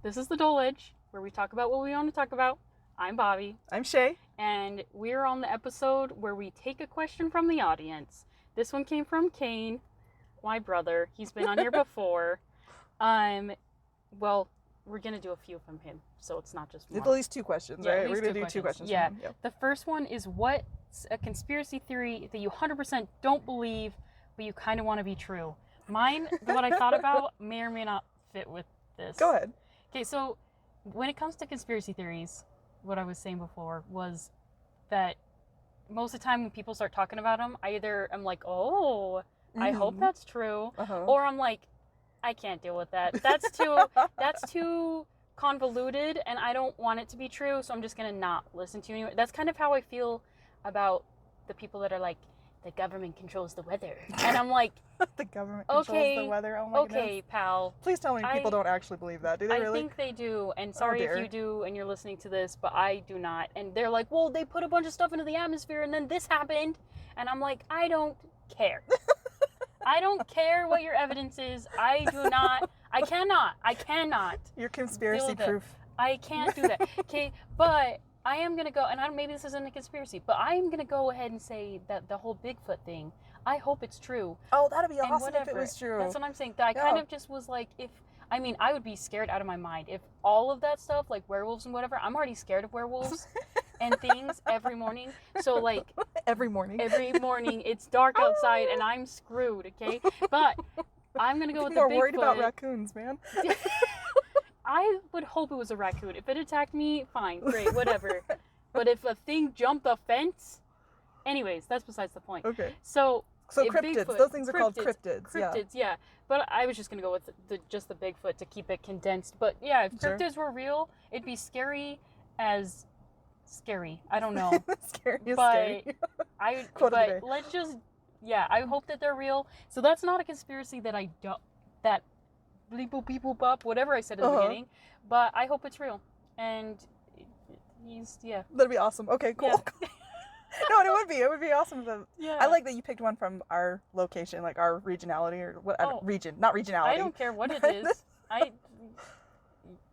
This is the Dole Edge, where we talk about what we want to talk about. I'm Bobbi. I'm Shay. And we're on the episode where we take a question from the audience. This one came from Kane, my brother. He's been on here before. Well, we're going to do a few from him, so it's not just one. At least two questions, yeah, right? We're going to do two questions yeah. from him. Yep. The first one is, what's a conspiracy theory that you 100% don't believe, but you kind of want to be true? Mine, what I thought about, may or may not fit with this. Go ahead. Okay, so when it comes to conspiracy theories, what I was saying before was that most of the time when people start talking about them, I'm like, oh, I hope that's true. Or I'm like, I can't deal with that. That's too convoluted, and I don't want it to be true, so I'm just going to not listen to you anymore. That's kind of how I feel about the people that are like, the government controls the weather. And I'm like, the government controls the weather. Oh my goodness. Okay, pal. Please tell me people don't actually believe that. Do they really? I think they do. And sorry if you do and you're listening to this, but I do not. And they're like, well, they put a bunch of stuff into the atmosphere and then this happened. And I'm like, I don't care. I don't care what your evidence is. I cannot. You're conspiracy proof. I can't do that. Okay, but I am going to go, and maybe this isn't a conspiracy, but I am going to go ahead and say that the whole Bigfoot thing, I hope it's true. Oh, that'd be awesome if it was true. That's what I'm saying. I kind of just was like, I would be scared out of my mind. If all of that stuff, like werewolves and whatever, I'm already scared of werewolves and things every morning. So, like... Every morning, it's dark outside, and I'm screwed, okay? But I'm going to go with the Bigfoot. More worried about raccoons, man. I would hope it was a raccoon. If it attacked me, fine, great, whatever. But if a thing jumped a fence... Anyways, that's besides the point. Okay. So cryptids. Bigfoot, those things are called cryptids. Cryptids, yeah. But I was just going to go with just the Bigfoot to keep it condensed. But yeah, if cryptids were real, it'd be scary as scary. I don't know. Scary as scary. But let's just... Yeah, I hope that they're real. So that's not a conspiracy that I don't... That... Bleep boop beep boop bop, whatever I said at the beginning. But I hope it's real. And yeah. That'd be awesome. Okay, cool. Yeah. No, it would be. It would be awesome. Yeah. I like that you picked one from our location, like our regionality or what region, not regionality. I don't care what it is.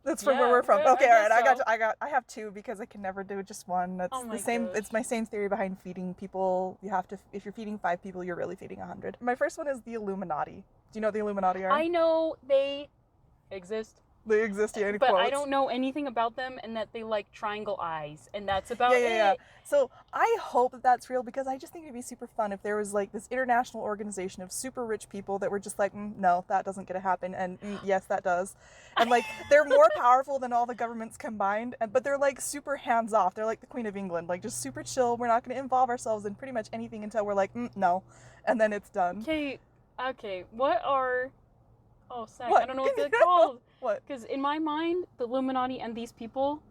That's from where we're from. Okay, all right. I have two because I can never do just one. That's the same. Gosh. It's my same theory behind feeding people. You have to, if you're feeding 5 people, you're really feeding 100. My first one is the Illuminati. Do you know what the Illuminati are? I know they exist. They exist, yeah, but I don't know anything about them, and that they like triangle eyes, and that's about it. Yeah. So I hope that that's real, because I just think it'd be super fun if there was like this international organization of super rich people that were just like, no, that doesn't get to happen, and yes, that does. And like, they're more powerful than all the governments combined, but they're like super hands off. They're like the Queen of England, like just super chill. We're not going to involve ourselves in pretty much anything until we're like, no, and then it's done. Okay, what are... Oh, sick. What? I don't know what they're called. What? Because in my mind, the Illuminati and these people,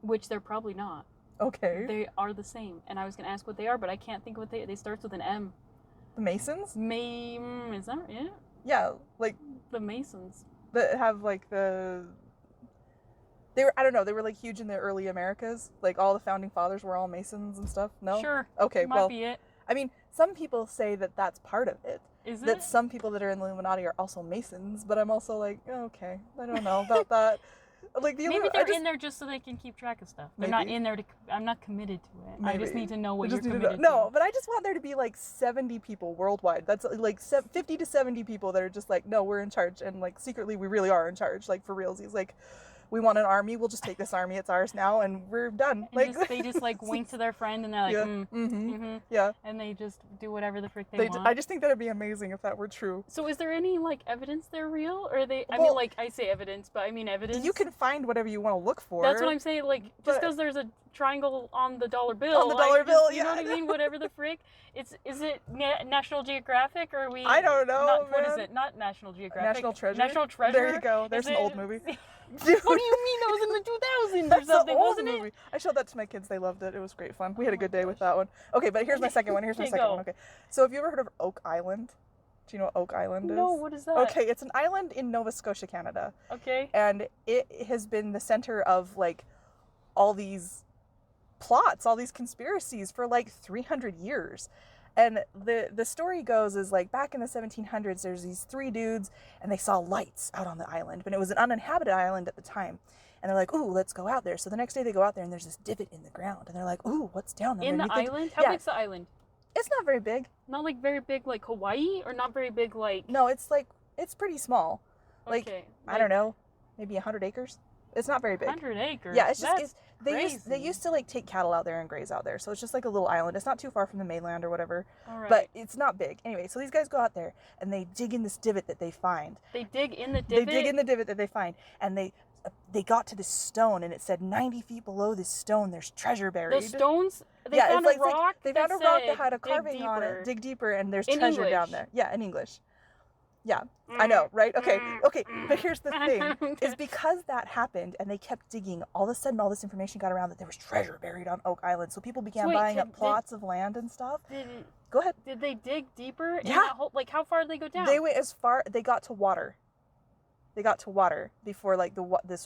which they're probably not. Okay. They are the same. And I was going to ask what they are, but I can't think of what they starts with an M. The Masons? Is that it? Yeah, like... The Masons. That have like I don't know, they were like huge in the early Americas. Like all the founding fathers were all Masons and stuff. No? Sure. Okay, Might be it. I mean, some people say that that's part of it. Is that it? Some people that are in the Illuminati are also Masons, but I'm also like, okay, I don't know about that. Like maybe they're in there just so they can keep track of stuff. They're not in there I'm not committed to it. Maybe. I just need to know what you're committed to. No, but I just want there to be like 70 people worldwide. That's like 50 to 70 people that are just like, no, we're in charge, and like secretly we really are in charge, like for realsies. Like, we want an army, we'll just take this army, it's ours now, and we're done. And they just like wink to their friend, and they're like, yeah, and they just do whatever the frick they want. I just think that'd be amazing if that were true. So is there any like evidence they're real, or I mean, like, I say evidence, but I mean evidence. You can find whatever you want to look for. That's what I'm saying. Like, just because there's a triangle on the dollar bill, you know what I mean? Whatever the frick. Is it National Geographic, or are we? I don't know. What is it? Not National Geographic. National Treasure. National Treasure. There you go. There's an old movie. What do you mean? That was in the 2000s or something, wasn't it? I showed that to my kids. They loved it. It was great fun. We had a good day with that one. Okay, but here's my second one. Okay. So have you ever heard of Oak Island? Do you know what Oak Island is? No, what is that? Okay, it's an island in Nova Scotia, Canada. Okay. And it has been the center of like all these plots, all these conspiracies for like 300 years. And the story goes is like back in the 1700s, there's these 3 dudes and they saw lights out on the island, but it was an uninhabited island at the time. And they're like, ooh, let's go out there. So the next day they go out there and there's this divot in the ground. And they're like, ooh, what's down there? In the island? How big's the island? It's not very big. Not like very big like Hawaii, or not very big like... No, it's like, it's pretty small. Like, okay, I don't know, maybe 100 acres? It's not very big. 100 acres? Yeah, it's just, That's they used to like take cattle out there and graze out there. So it's just like a little island. It's not too far from the mainland or whatever. All right. But it's not big. Anyway, so these guys go out there and they dig in this divot that they find. They dig in the divot? They dig in the divot that they find. And they got to this stone and it said 90 feet below this stone there's treasure buried. The stones? They found a rock? They found a rock that had a carving on it. Dig deeper and there's treasure down there. Yeah, in English. Yeah, I know, right? Okay, but here's the thing, is because that happened and they kept digging, all of a sudden all this information got around that there was treasure buried on Oak Island, so people began buying up plots of land and stuff. Go ahead. Did they dig deeper? Yeah. In that hole? Like, how far did they go down? They went as far, they got to water. They got to water before like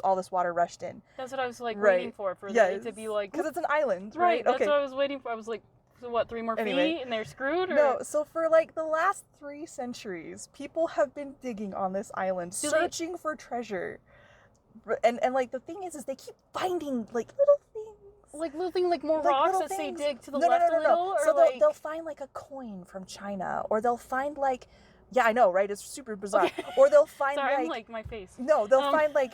all this water rushed in. That's what I was like waiting for it to be like... Because it's an island, right? Right, that's what I was waiting for. I was like, so what, 3 more feet and they're screwed? Or? No, so for like the last 3 centuries, people have been digging on this island, searching for treasure. And like the thing is they keep finding like little things. Like little things, like more rocks that say dig to the no, left no, a little? So or they'll find like a coin from China, or they'll find like, yeah, I know, right? It's super bizarre. Okay. Or they'll find Sorry, I'm like my face. No, they'll find like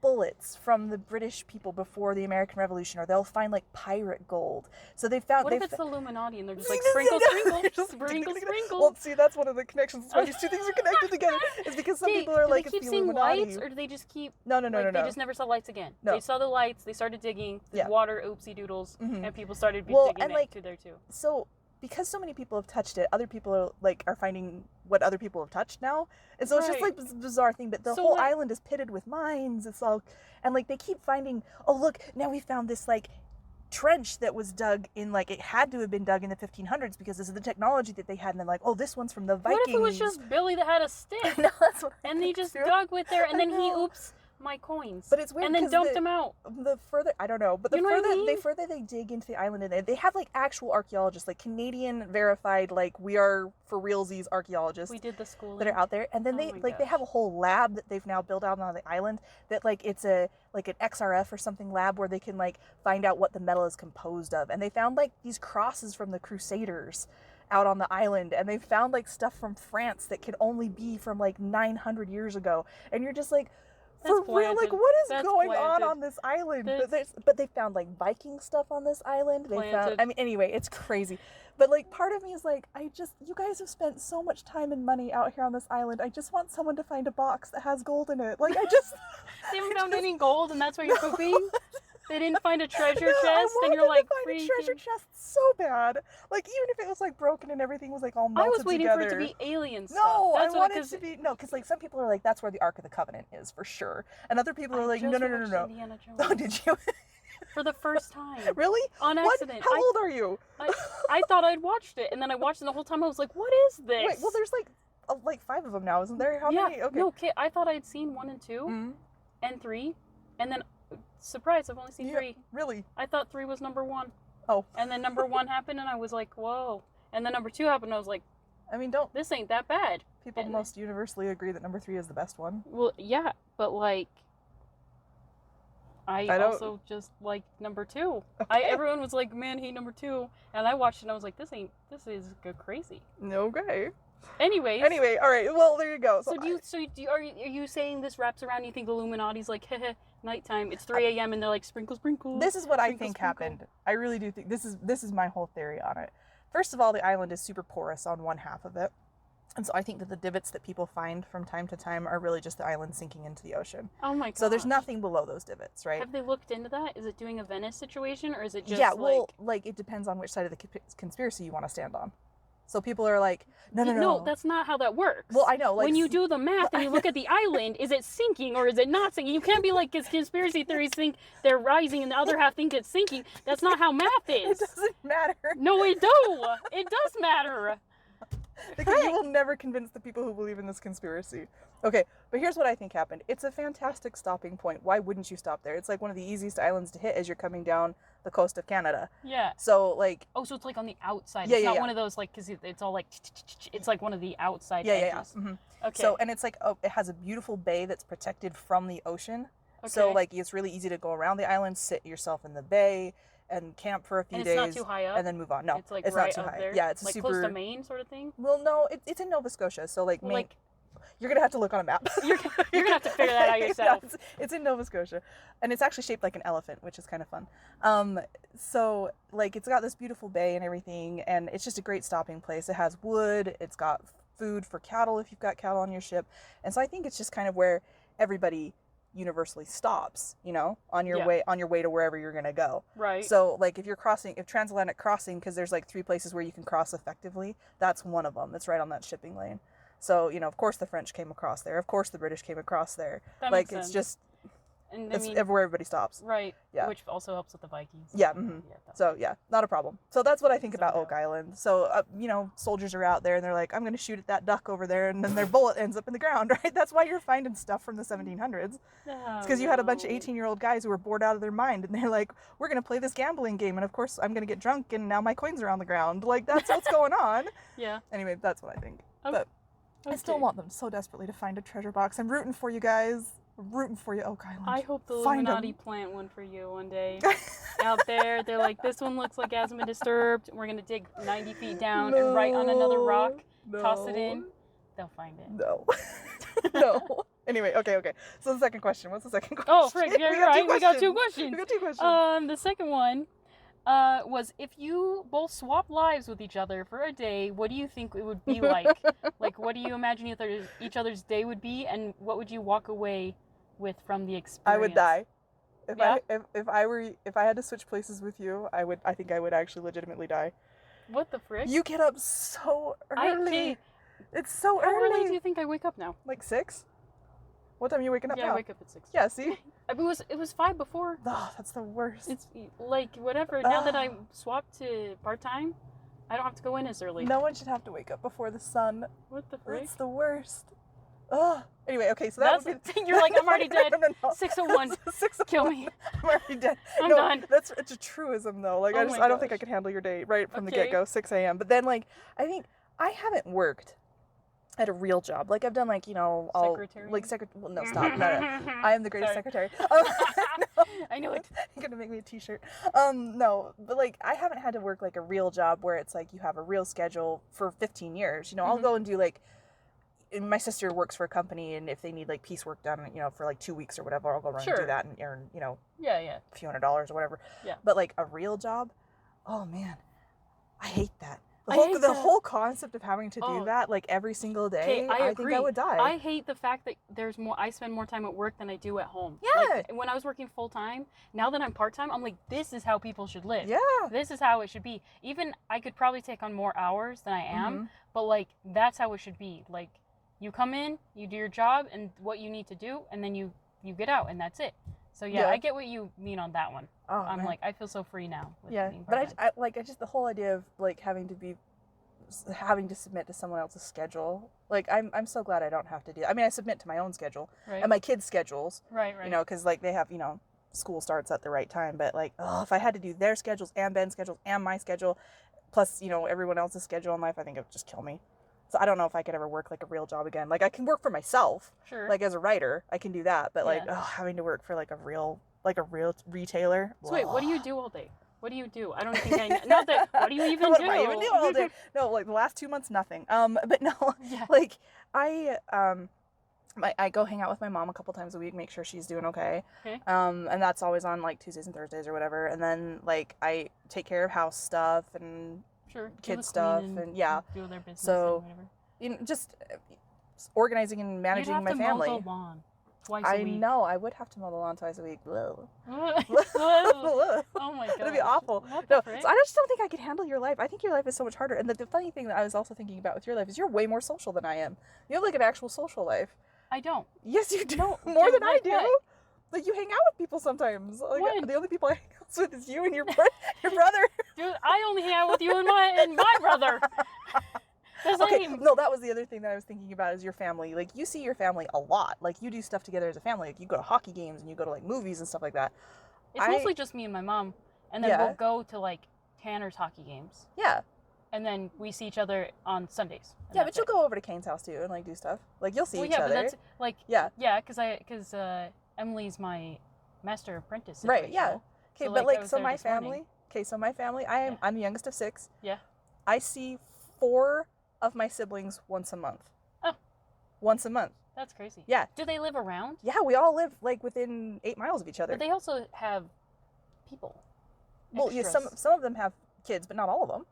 bullets from the British people before the American Revolution, or they'll find like pirate gold. So they found. What if it's the Illuminati and they're just like sprinkle, sprinkle, sprinkle? Well, see, that's one of the connections. That's why these 2 things are connected together. Is because some people are like, do they keep it's the seeing Illuminati. lights, or do they just keep? No. They just never saw lights again. No. They saw the lights. They started digging. The water, oopsie doodles, and people started digging it to there too. So because so many people have touched it, other people are finding what other people have touched now, and so it's just like this bizarre thing. But the whole island is pitted with mines. It's all, and like they keep finding. Oh look, now we found this like trench that was dug in, like it had to have been dug in the 1500s because this is the technology that they had. And then like, oh, this one's from the Vikings. What if it was just Billy that had a stick? No, that's what and he just dug with there, and then he oops. My coins, but it's weird, and then dumped them out. The further, I don't know, but the further they dig into the island, and they have like actual archaeologists, like Canadian verified, like we are for realsies archaeologists. We did the schooling that are out there, and then they have a whole lab that they've now built out on the island. That like it's an XRF or something lab where they can like find out what the metal is composed of, and they found like these crosses from the Crusaders out on the island, and they found like stuff from France that could only be from like 900 years ago, and you're just like. For real, like what is going on this island? But they found like Viking stuff on this island. They found, I mean, anyway, it's crazy. But like part of me is like, you guys have spent so much time and money out here on this island. I just want someone to find a box that has gold in it. Like they haven't found any gold, and that's why you're pooping. They didn't find a treasure chest, and you're like, find a treasure chest so bad. Like even if it was like broken and everything was like all melted together. I was waiting for it to be alien stuff. No, I wanted it to be because like some people are like that's where the Ark of the Covenant is for sure, and other people are like no. Indiana Jones. Oh, did you? For the first time. Really? On accident. How old are you? I thought I'd watched it, and then I watched it the whole time. I was like, what is this? Wait, well, there's like 5 of them now, isn't there? How many? Okay. No, I thought I'd seen 1 and 2 and 3, and then surprise, I've only seen 3. Really? I thought 3 was number 1. Oh. And then number 1 happened, and I was like, whoa. And then number 2 happened, and I was like, I mean, this ain't that bad. People most universally agree that number 3 is the best one. Well, yeah, but like, I also just like number 2. Okay. Everyone was like, man, hate number 2, and I watched it and I was like, this is crazy. Okay. Anyway, all right. Well, there you go. So are you saying this wraps around? You think the Illuminati's like, heh, nighttime? It's 3 a.m. and they're like, sprinkle, sprinkle. This is what I think happened. I really do think this is my whole theory on it. First of all, the island is super porous on one half of it. And so I think that the divots that people find from time to time are really just the island sinking into the ocean. Oh my god. So there's nothing below those divots, right? Have they looked into that? Is it doing a Venice situation, or is it just like it depends on which side of the conspiracy you want to stand on. So people are like, no. No, that's not how that works. Well, I know. Like, when you do the math and you look at the island, is it sinking or is it not sinking? You can't be like, because conspiracy theories think they're rising and the other half think it's sinking. That's not how math is. It doesn't matter. No, it does matter. You will never convince the people who believe in this conspiracy. Okay, but here's what I think happened. It's a fantastic stopping point. Why wouldn't you stop there? It's like one of the easiest islands to hit as you're coming down the coast of Canada. Yeah. So like. Oh, so it's like on the outside. Yeah, it's yeah, not yeah. one of those like because it's all like it's like one of the outside Yeah, edges. yeah. Mm-hmm. Okay. So and it's like it has a beautiful bay that's protected from the ocean. Okay. So like it's really easy to go around the island, sit yourself in the bay, and camp for a few days. And it's not too high up? And then move on. No, it's, like, it's right not too up high. there? Yeah, it's like super... close to Maine sort of thing? Well, no, it's in Nova Scotia, so like, Maine... You're going to have to look on a map. You're going to have to figure that out yourself. Yeah, it's in Nova Scotia. And it's actually shaped like an elephant, which is kind of fun. So, like, it's got this beautiful bay and everything, and it's just a great stopping place. It has wood, it's got food for cattle if you've got cattle on your ship. And so I think it's just kind of where everybody universally stops, you know, on your way to wherever you're going to go. Right. So like if transatlantic crossing, because there's like 3 places where you can cross effectively, that's one of them. That's right on that shipping lane. So, you know, of course the French came across there. Of course the British came across there. That like makes sense. It's just and it's everywhere everybody stops. Right. Yeah. Which also helps with the Vikings. Yeah. Mm-hmm. So yeah, not a problem. So that's what I think about Oak Island. So you know, soldiers are out there and they're like, I'm going to shoot at that duck over there, and then their bullet ends up in the ground. Right. That's why you're finding stuff from the 1700s. It's because you had a bunch of 18-year-old guys who were bored out of their mind, and they're like, we're going to play this gambling game, and of course I'm going to get drunk, and now my coins are on the ground. Like that's what's going on. Yeah. Anyway, that's what I think. Okay. But I still want them so desperately to find a treasure box. I'm rooting for you guys. I'm rooting for you, Oak Island. I hope the Find Illuminati plant one for you one day. Out there, they're like, this one looks like it hasn't been disturbed. We're going to dig 90 feet down and write on another rock, toss it in. They'll find it. No. No. Anyway, okay. So the second question. What's the second question? Oh, frick, you're right. We got 2 questions. We got 2 questions. The second one was, if you both swap lives with each other for a day, what do you think it would be like? Like, what do you imagine each other's day would be, and what would you walk away with from the experience? I would die. If If I had to switch places with you, I think I would actually legitimately die. What the frick? You get up so early. It's so early. How early do you think I wake up now? Like 6? What time are you waking up now? Yeah, I wake up at 6. Yeah, see? It was 5 before. Oh, that's the worst. It's like whatever. Now that I swapped to part-time, I don't have to go in as early. No one should have to wake up before the sun. What the frick? That's the worst. Ugh. Anyway, okay, so that would be... You're like, I'm already dead. No. 6:01. 6:01. Kill me. I'm already dead. I'm done. It's a truism though. Like Oh I don't think I could handle your day right from the get-go, 6 a.m. But then like I think I haven't worked at a real job. Like I've done like, you know, secretary. Like well, no, stop. No. I am the greatest secretary. No. I knew it. You're gonna make me a t-shirt. No, but like I haven't had to work like a real job where it's like you have a real schedule for 15 years. You know, I'll go and do like, and my sister works for a company, and if they need like piecework done, you know, for like 2 weeks or whatever, I'll go run and do that and earn, you know, a few $100s or whatever. Yeah. But like a real job, oh man, I hate that. The whole concept of having to do that like every single day, I think I would die. I hate the fact that I spend more time at work than I do at home. Yeah. Like, when I was working full time, now that I'm part time, I'm like, this is how people should live. Yeah. This is how it should be. Even I could probably take on more hours than I am, but like that's how it should be. Like you come in, you do your job and what you need to do, and then you get out, and that's it. So yeah, I get what you mean on that one. Oh, I'm man. like, I feel so free now. Yeah, but I just the whole idea of like having to submit to someone else's schedule. Like I'm so glad I don't have to do that. I mean, I submit to my own schedule and my kids' schedules. Right. You know, because like they have, you know, school starts at the right time. But like, if I had to do their schedules and Ben's schedules and my schedule, plus you know everyone else's schedule in life, I think it would just kill me. So I don't know if I could ever work like a real job again. Like I can work for myself, like as a writer, I can do that. But like having to work for like a real retailer. So wait, what do you do all day? What do you do? I don't think I know. Not that. What do you even do? What do I even do all day? No, like the last 2 months, nothing. But no, like I go hang out with my mom a couple times a week, make sure she's doing okay. And that's always on like Tuesdays and Thursdays or whatever. And then like I take care of house stuff and kid stuff and do their business. So and whatever. You know, just organizing and managing my family. Mow the lawn twice a week. I know. I would have to mow the lawn twice a week. Oh my god. It'd be awful. No, so I just don't think I could handle your life. I think your life is so much harder. And the funny thing that I was also thinking about with your life is you're way more social than I am. You have like an actual social life. I don't. Yes, you do. More than I do. What? Like you hang out with people sometimes. Like when? The only people I hang out with is you and your brother. Dude, I only hang out with you and my brother. There's Okay, like, no, that was the other thing that I was thinking about is your family. Like, you see your family a lot. Like, you do stuff together as a family. Like, you go to hockey games and you go to, like, movies and stuff like that. it's mostly just me and my mom. And then Yeah. we'll go to, like, Tanner's hockey games. Yeah. And then we see each other on Sundays. Yeah, but you'll go over to Kane's house, too, and, like, do stuff. Like, you'll see each other. But that's, like, Yeah. Yeah, because Emily's my master apprentice. Right, yeah. situational. Okay, So, but, like, I like, was so there my this morning. family... Okay, so my family, Yeah. I'm the youngest of 6. Yeah. I see 4 of my siblings once a month. Oh. Once a month. That's crazy. Yeah. Do they live around? Yeah, we all live, like, within 8 miles of each other. But they also have people. Well, yeah, some Extras. of them have kids, but not all of them.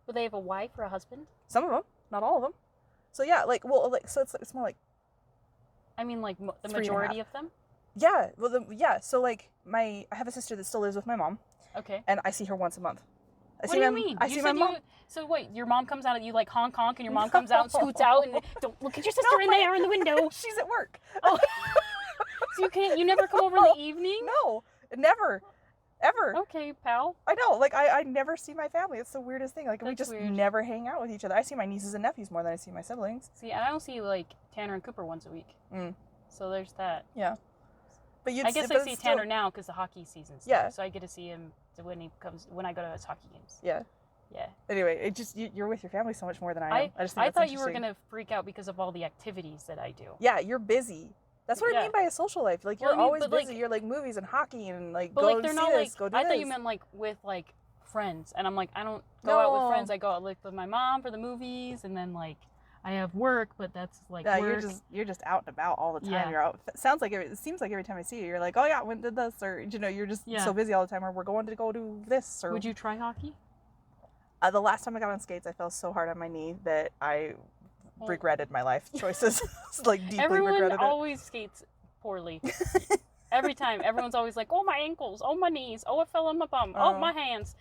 But they have a wife or a husband? Some of them, not all of them. So yeah, like, well, like, so it's more like, I mean, like, the 3.5. majority of them? yeah, well, yeah. So like, I have a sister that still lives with my mom, Okay. and I see her once a month. What do you mean? I You see said my mom. So wait, your mom comes out and you like honk honk, and your mom comes out and scoots out and don't look at your sister in there in the window. She's at work. Oh. So you never come over in the evening? No, never, ever. Okay, pal. I know. Like, I never see my family. It's the weirdest thing. Like, we That's just weird. never hang out with each other. I see my nieces and nephews more than I see my siblings. See, and I don't see like Tanner and Cooper once a week. Mm. So there's that. Yeah. But I guess I see Tanner now because the hockey season's Yeah. there, so I get to see him when I go to his hockey games. Yeah. Yeah. Anyway, it just you're with your family so much more than I am. I just think I that's thought you were interesting. gonna freak out because of all the activities that I do. Yeah, you're busy. That's what I Yeah. mean by a social life. Like, Well, you're I mean, always but, busy. like- You're like movies and hockey and like But go like to they're see not this, like go do I this. thought you meant like with like friends, and I'm like I don't go out with No. friends. I go out like with my mom for the movies, and then like I have work, but that's like Yeah, work. you're just out and about all the time. Yeah. You're out. It seems like every time I see you, you're like, oh yeah, when did this, or you're just Yeah. so busy all the time, or we're going to go do this, or Would you try hockey? The last time I got on skates, I fell so hard on my knee that I Well- regretted my life choices. Like, deeply Everyone regretted always skates poorly. Every time, everyone's always like, "Oh my ankles! Oh my knees! Oh I fell on my bum! Oh Oh. my hands!"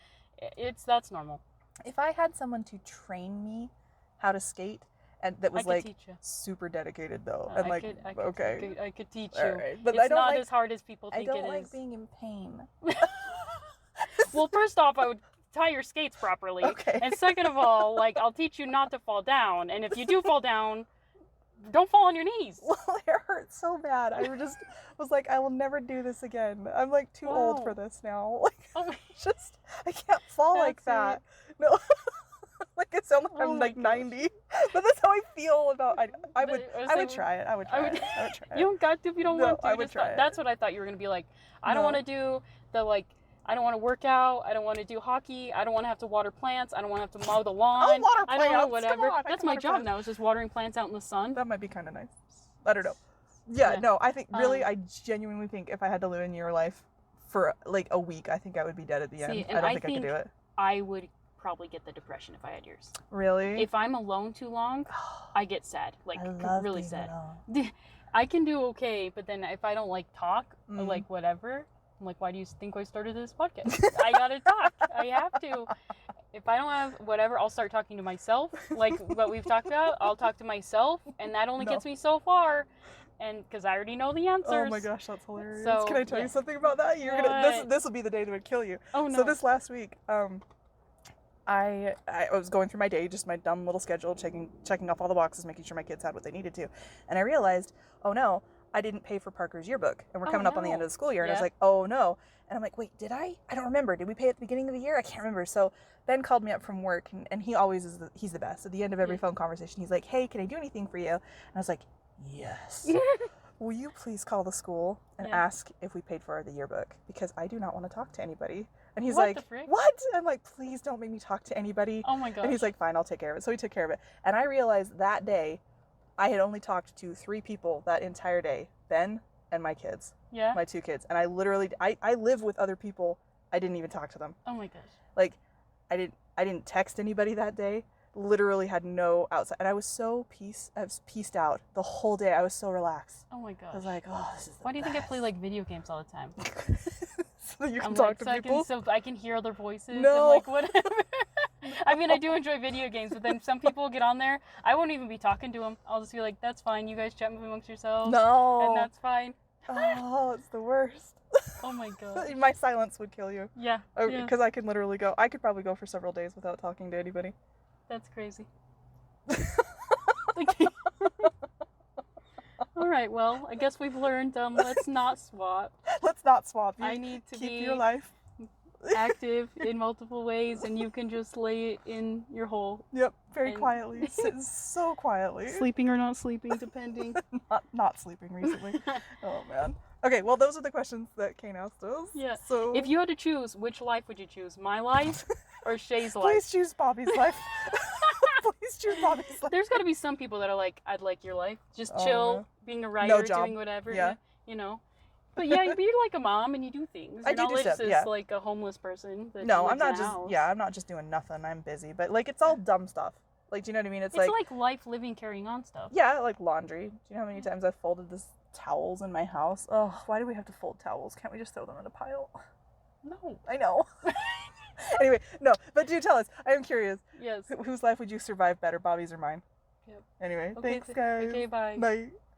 That's normal. it. If I had someone to train me how to skate, and that was I could like teach you. super dedicated though, and I like could, okay, I could teach you. all right, but It's I don't not like as hard as people I think don't it like is. being in pain. Well, first off, I would tie your skates properly. Okay. And second of all, like, I'll teach you not to fall down. And if you do fall down, don't fall on your knees. Well, it hurt so bad. I just was like, I will never do this again. I'm like too old Wow. for this now. Like, Oh my, just I can't fall like That's that. No. Like, it sounds like Oh I'm my like gosh. 90, but that's how I feel about. I would So- try it. I would try it. I would try it. You don't got to if you don't No, want to. I would Just try it. That's what I thought you were going to be like. I don't No. want to do the, like, I don't want to work out. I don't want to do hockey. I don't want to have to water plants. I don't want to have to mow the lawn. I'll water I don't know, plants, whatever. come on, I That's can my water job plants. now, is just watering plants out in the sun. That might be kind of nice. I don't know. Yeah, Yeah. no, I think really, Um, I genuinely think if I had to live in your life for like a week, I think I would be dead at the end. See, I and don't I think I could do think- it. I would probably get the depression if I had yours. Really? If I'm alone too long, I get sad. Like, I love really being sad. alone. I can do okay, but then if I don't like talk or Mm. like whatever, I'm like, why do you think I started this podcast? I gotta talk. I have to. If I don't have whatever, I'll start talking to myself. Like what we've talked about, I'll talk to myself, and that only No. gets me so far. And because I already know the answers. Oh my gosh, that's hilarious. So, Can I tell yeah. you something about that? You're gonna What? this will be the day that would kill you. Oh no. So this last week, I was going through my day, just my dumb little schedule, checking off all the boxes, making sure my kids had what they needed to, and I realized, oh no, I didn't pay for Parker's yearbook, and we're Oh, coming up on the end no. of the school year, and I was Yeah. like, oh no, and I'm like, wait, did I? I don't remember. Did we pay at the beginning of the year? I can't remember. So Ben called me up from work, and he always he's the best. At the end of every Yeah. phone conversation, he's like, hey, can I do anything for you? And I was like, yes. Will you please call the school and Yeah. ask if we paid for the yearbook? Because I do not want to talk to anybody. And he's What like, the frick? what? I'm like, please don't make me talk to anybody. Oh my gosh. And he's like, fine, I'll take care of it. So he took care of it. And I realized that day, I had only talked to 3 people that entire day. Ben and my kids, yeah. my 2 kids. And I literally, I live with other people. I didn't even talk to them. Oh my gosh. Like, I didn't text anybody that day. Literally had no outside. And I was so pieced out the whole day. I was so relaxed. Oh my gosh. I was like, oh, this is the Why do you think I best. play like video games all the time? So you can I'm talk like, to so people. I can hear other voices. No. And like whatever. I mean, I do enjoy video games, but then some people get on there. I won't even be talking to them. I'll just be like, "That's fine. You guys chat amongst yourselves, No. and that's fine." Oh, it's the worst. Oh my god. My silence would kill you. Yeah. Because Yeah. I can literally go. I could probably go for several days without talking to anybody. That's crazy. All right, well, I guess we've learned, let's not swap. Let's not swap. I need to keep be your life active in multiple ways, and you can just lay it in your hole. Yep, very And- quietly. So quietly. Sleeping or not sleeping, depending. not sleeping recently. Oh man. Okay, well those are the questions that Kane asked us. Yeah. So If you had to choose, which life would you choose? My life or Shay's life? please choose Bobbi's life. Please choose Bobbi's life. There's got to be some people that are like, I'd like your life. Just Oh, chill, yeah. being a writer, job. doing whatever. Yeah. You know. But yeah, but you're like a mom and you do things. I You're do not do like stuff, this yeah. like a homeless person. That No, lives I'm not in a just house. I'm not just doing nothing. I'm busy. But like it's all dumb stuff. Like, do you know what I mean? It's like life living, carrying on stuff. yeah, like laundry. Do you know how many times I've folded this towels in my house? Oh, why do we have to fold towels? Can't we just throw them in a pile? No. I know. Anyway, no, but do tell us. I am curious. Yes. Whose life would you survive better, Bobbi's or mine? Yep. Anyway, Okay, thanks guys. Okay, bye. Bye.